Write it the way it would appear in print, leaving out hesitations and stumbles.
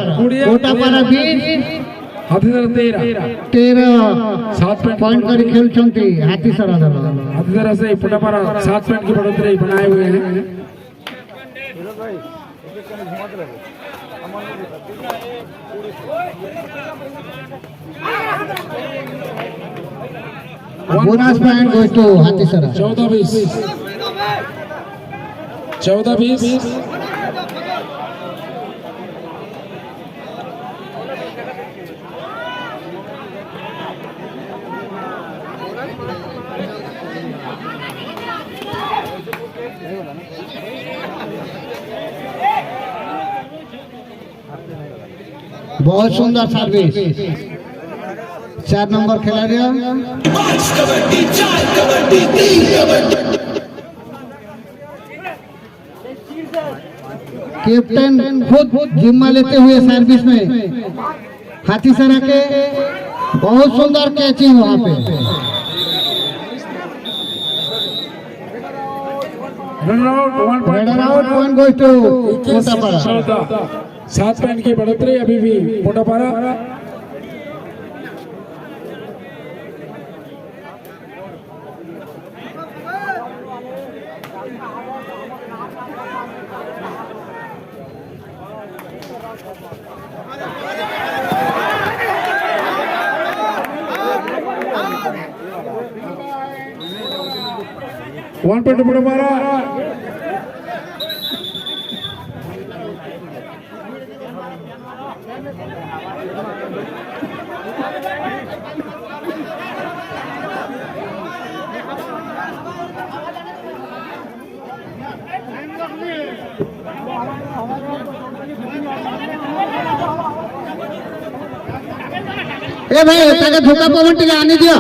कोटापारा 20 हाथीसरा 13 7 point कर खेलुंट हाथीसरा दल हाथीसरा से कोटापारा 7 पॉइंट की बढ़ोतरी बनाए हुए हैं। बोनस पॉइंट गोes to हाथीसरा 14-20 बहुत सुंदर सर्विस 4 नंबर खिलाड़ी कैप्टन खुद जिम्मा लेते हुए सर्विस में हाथीसरा के बहुत सुंदर कैचिंग वहां पे run out point goes to कोटापारा 7 पॉइंट की बढ़ोतरी अभी भी कोटापारा। वन पॉइंट कोटापारा ए भाई ताके धोका पवन टिके आनी दियो